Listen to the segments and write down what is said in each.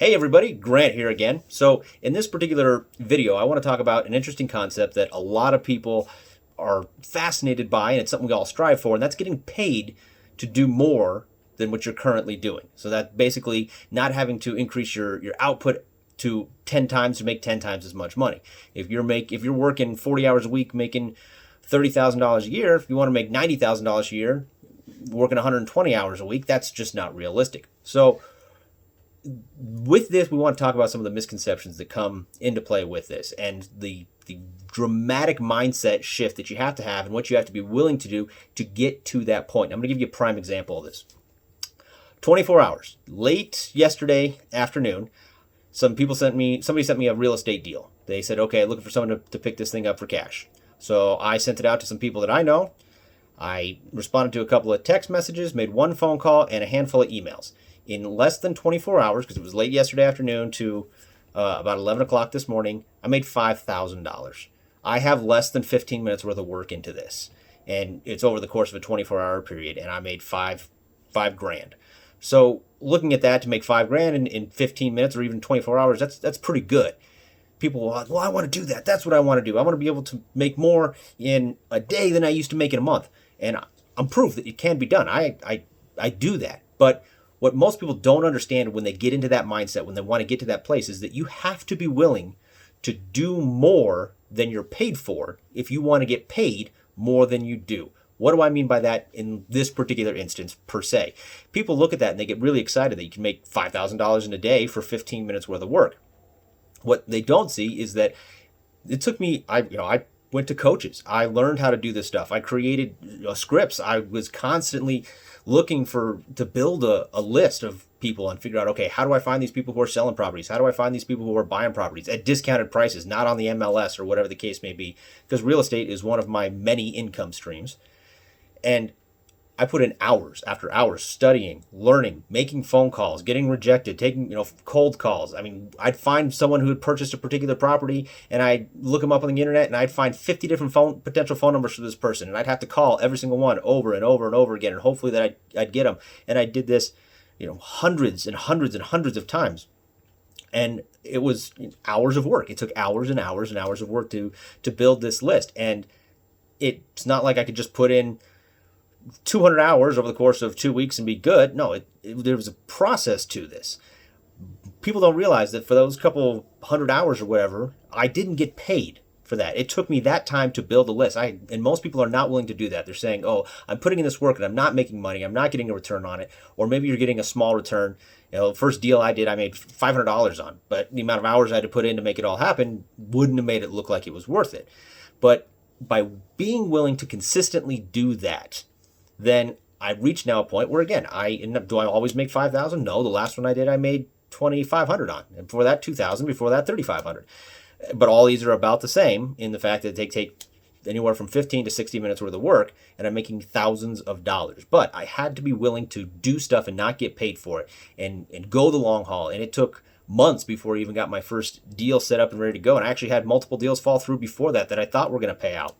Hey everybody, Grant here again. So in this particular video, I want to talk about an interesting concept that a lot of people are fascinated by, and it's something we all strive for, and that's getting paid to do more than what you're currently doing. So that basically not having to increase your output to 10 times to make 10 times as much money. If you're working 40 hours a week making $30,000 a year, if you want to make $90,000 a year working 120 hours a week, that's just not realistic. So with this, we want to talk about some of the misconceptions that come into play with this and the dramatic mindset shift that you have to have and what you have to be willing to do to get to that point. I'm going to give you a prime example of this. 24 hours, late yesterday afternoon, somebody sent me a real estate deal. They said, okay, looking for someone to pick this thing up for cash. So I sent it out to some people that I know. I responded to a couple of text messages, made one phone call, and a handful of emails. In less than 24 hours, because it was late yesterday afternoon to about 11 o'clock this morning, I made $5,000. I have less than 15 minutes worth of work into this. And it's over the course of a 24-hour period, and I made five grand. So looking at that to make $5,000 in 15 minutes or even 24 hours, that's pretty good. People are like, well, I want to do that. That's what I want to do. I want to be able to make more in a day than I used to make in a month. And I'm proof that it can be done. I do that. But what most people don't understand when they get into that mindset, when they want to get to that place, is that you have to be willing to do more than you're paid for if you want to get paid more than you do. What do I mean by that in this particular instance, per se? People look at that and they get really excited that you can make $5,000 in a day for 15 minutes worth of work. What they don't see is that it took me, I went to coaches. I learned how to do this stuff. I created scripts. I was constantly looking to build a list of people and figure out, okay, how do I find these people who are selling properties? How do I find these people who are buying properties at discounted prices, not on the MLS or whatever the case may be? Because real estate is one of my many income streams. And I put in hours after hours studying, learning, making phone calls, getting rejected, taking, cold calls. I mean, I'd find someone who had purchased a particular property and I'd look them up on the internet and I'd find 50 different potential phone numbers for this person. And I'd have to call every single one over and over and over again. And hopefully that I'd get them. And I did this, hundreds and hundreds and hundreds of times. And it was hours of work. It took hours and hours and hours of work to build this list. And it's not like I could just put in 200 hours over the course of 2 weeks and be good. No, there was a process to this. People don't realize that for those couple hundred hours or whatever, I didn't get paid for that. It took me that time to build a list. And most people are not willing to do that. They're saying, oh, I'm putting in this work and I'm not making money. I'm not getting a return on it. Or maybe you're getting a small return. The first deal I did, I made $500 on, but the amount of hours I had to put in to make it all happen wouldn't have made it look like it was worth it. But by being willing to consistently do that, then I reached now a point where, again, do I always make 5,000? No, the last one I did, I made 2,500 on. And before that, 2,000. Before that, 3,500. But all these are about the same in the fact that they take anywhere from 15 to 60 minutes worth of work, and I'm making thousands of dollars. But I had to be willing to do stuff and not get paid for it and go the long haul. And it took months before I even got my first deal set up and ready to go. And I actually had multiple deals fall through before that I thought were going to pay out.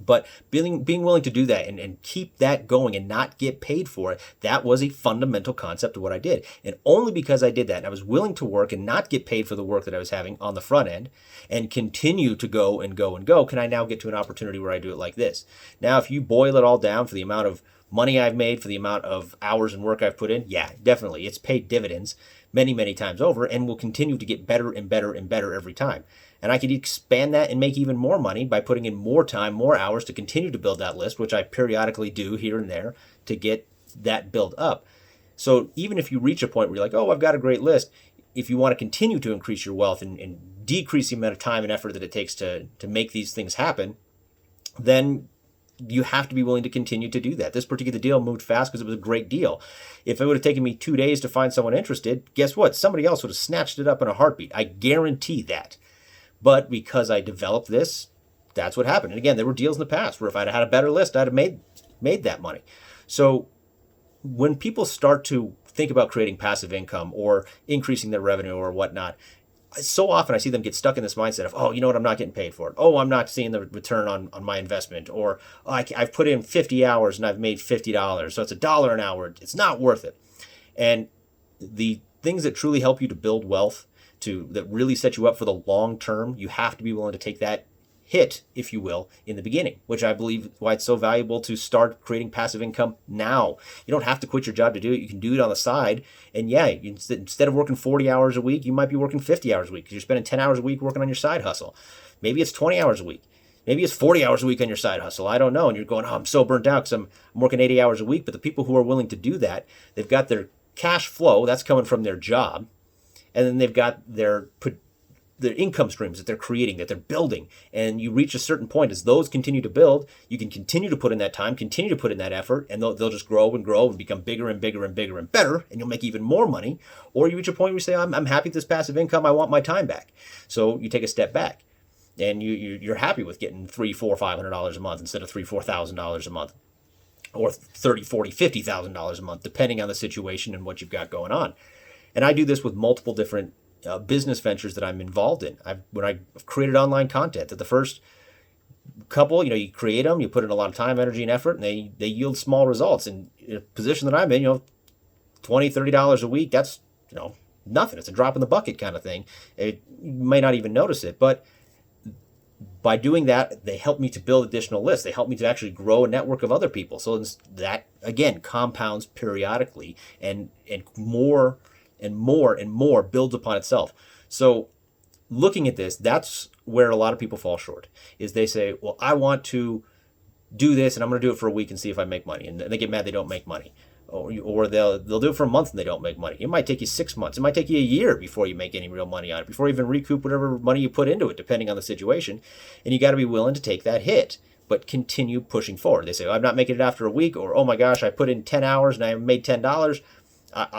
But being willing to do that and keep that going and not get paid for it, that was a fundamental concept of what I did. And only because I did that and I was willing to work and not get paid for the work that I was having on the front end and continue to go and go and go, can I now get to an opportunity where I do it like this. Now, if you boil it all down for the amount of money I've made, for the amount of hours and work I've put in, yeah, definitely. It's paid dividends many, many times over and will continue to get better and better and better every time. And I could expand that and make even more money by putting in more time, more hours to continue to build that list, which I periodically do here and there to get that built up. So even if you reach a point where you're like, oh, I've got a great list, if you want to continue to increase your wealth and decrease the amount of time and effort that it takes to make these things happen, then you have to be willing to continue to do that. This particular deal moved fast because it was a great deal. If it would have taken me 2 days to find someone interested, guess what? Somebody else would have snatched it up in a heartbeat. I guarantee that. But because I developed this, that's what happened. And again, there were deals in the past where if I'd had a better list, I'd have made that money. So when people start to think about creating passive income or increasing their revenue or whatnot, so often I see them get stuck in this mindset of, oh, you know what, I'm not getting paid for it. Oh, I'm not seeing the return on my investment. Or oh, I've put in 50 hours and I've made $50. So it's $1 an hour. It's not worth it. And the things that truly help you to build wealth, that really set you up for the long term, you have to be willing to take that hit, if you will, in the beginning, which I believe why it's so valuable to start creating passive income now. You don't have to quit your job to do it. You can do it on the side. And yeah, instead of working 40 hours a week, you might be working 50 hours a week because you're spending 10 hours a week working on your side hustle. Maybe it's 20 hours a week. Maybe it's 40 hours a week on your side hustle. I don't know. And you're going, oh, I'm so burnt out because I'm working 80 hours a week. But the people who are willing to do that, they've got their cash flow. That's coming from their job. And then they've got their income streams that they're creating, that they're building. And you reach a certain point as those continue to build, you can continue to put in that time, continue to put in that effort, and they'll just grow and grow and become bigger and bigger and bigger and better, and you'll make even more money. Or you reach a point where you say, I'm happy with this passive income, I want my time back. So you take a step back, and you're happy with getting $300, $400, $500 a month instead of $3,000, $4,000 a month, or $30,000, $40,000, $50,000 a month, depending on the situation and what you've got going on. And I do this with multiple different business ventures that I'm involved in. When I've created online content, that the first couple, you create them, you put in a lot of time, energy, and effort, and they yield small results. And in a position that I'm in, $20, $30 a week, that's nothing. It's a drop in the bucket kind of thing. You may not even notice it, but by doing that, they help me to build additional lists. They help me to actually grow a network of other people. So that again compounds periodically, and more and more and more builds upon itself. So looking at this, that's where a lot of people fall short, is they say, well, I want to do this and I'm going to do it for a week and see if I make money. And they get mad they don't make money. Or they'll do it for a month and they don't make money. It might take you 6 months. It might take you a year before you make any real money on it, before you even recoup whatever money you put into it, depending on the situation. And you got to be willing to take that hit, but continue pushing forward. They say, I'm not making it after a week, or, oh my gosh, I put in 10 hours and I made $10.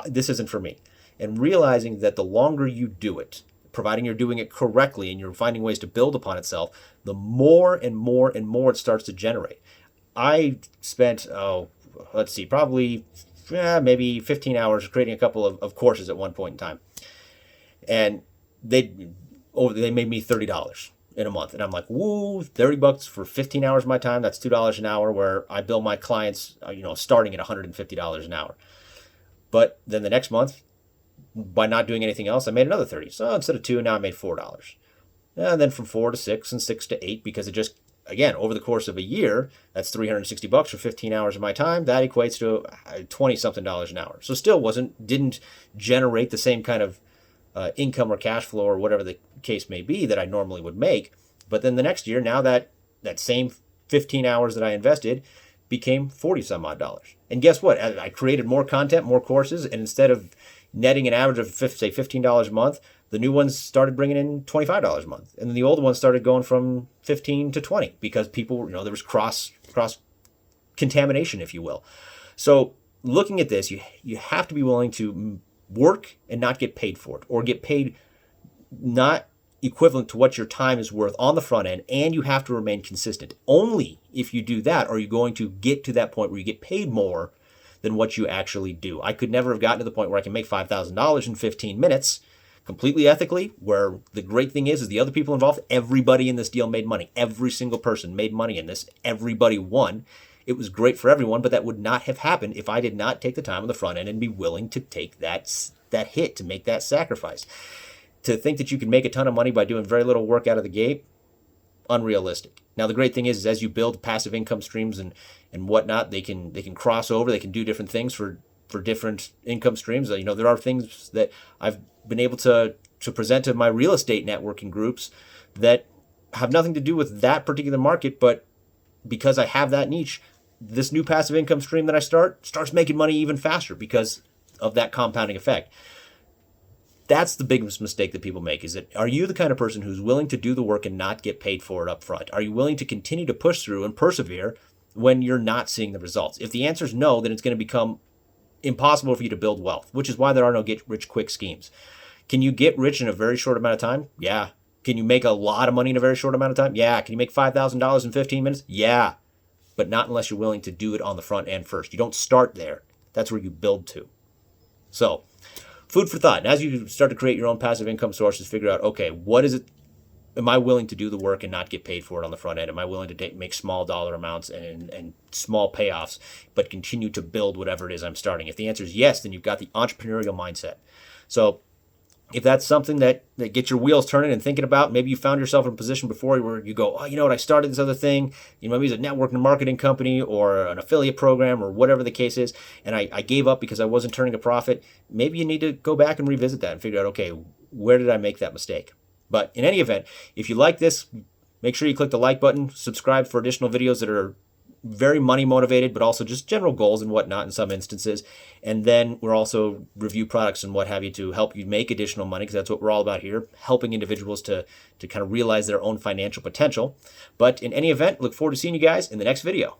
This isn't for me. And realizing that the longer you do it, providing you're doing it correctly and you're finding ways to build upon itself, the more and more and more it starts to generate. I spent, probably maybe 15 hours creating a couple of courses at one point in time. And they made me $30 in a month. And I'm like, woo, $30 for 15 hours of my time. That's $2 an hour, where I bill my clients, starting at $150 an hour. But then the next month, by not doing anything else, I made another 30. So instead of 2, now I made $4. And then from 4 to 6 and 6 to 8, because it just, again, over the course of a year, that's $360 for 15 hours of my time. That equates to $20-something an hour. So still didn't generate the same kind of income or cash flow or whatever the case may be that I normally would make. But then the next year, now that same 15 hours that I invested became 40 some odd dollars. And guess what? I created more content, more courses, and instead of netting an average of say $15 a month, the new ones started bringing in $25 a month, and then the old ones started going from 15 to 20 because people, there was cross contamination, if you will. So looking at this, you have to be willing to work and not get paid for it, or get paid not equivalent to what your time is worth on the front end, and you have to remain consistent. Only if you do that are you going to get to that point where you get paid more than what you actually do. I could never have gotten to the point where I can make $5,000 in 15 minutes completely ethically, where the great thing is the other people involved, everybody in this deal made money. Every single person made money in this. Everybody won. It was great for everyone, but that would not have happened if I did not take the time on the front end and be willing to take that hit, to make that sacrifice. To think that you can make a ton of money by doing very little work out of the gate, unrealistic. Now, the great thing is as you build passive income streams and whatnot, they can cross over. They can do different things for different income streams. There are things that I've been able to present to my real estate networking groups that have nothing to do with that particular market, but because I have that niche, this new passive income stream that I starts making money even faster because of that compounding effect. That's the biggest mistake that people make, is that, are you the kind of person who's willing to do the work and not get paid for it up front? Are you willing to continue to push through and persevere when you're not seeing the results? If the answer is no, then it's going to become impossible for you to build wealth, which is why there are no get-rich-quick schemes. Can you get rich in a very short amount of time? Yeah. Can you make a lot of money in a very short amount of time? Yeah. Can you make $5,000 in 15 minutes? Yeah. But not unless you're willing to do it on the front end first. You don't start there. That's where you build to. So, food for thought. And as you start to create your own passive income sources, figure out, okay, what is it? Am I willing to do the work and not get paid for it on the front end? Am I willing to make small dollar amounts and small payoffs, but continue to build whatever it is I'm starting? If the answer is yes, then you've got the entrepreneurial mindset. So if that's something that gets your wheels turning and thinking about, maybe you found yourself in a position before where you go, oh, you know what, I started this other thing, maybe it's a network and marketing company or an affiliate program or whatever the case is, and I gave up because I wasn't turning a profit. Maybe you need to go back and revisit that and figure out, okay, where did I make that mistake? But in any event, if you like this, make sure you click the like button, subscribe for additional videos that are very money motivated, but also just general goals and whatnot in some instances. And then we're also review products and what have you to help you make additional money, because that's what we're all about here, helping individuals to kind of realize their own financial potential. But in any event, look forward to seeing you guys in the next video.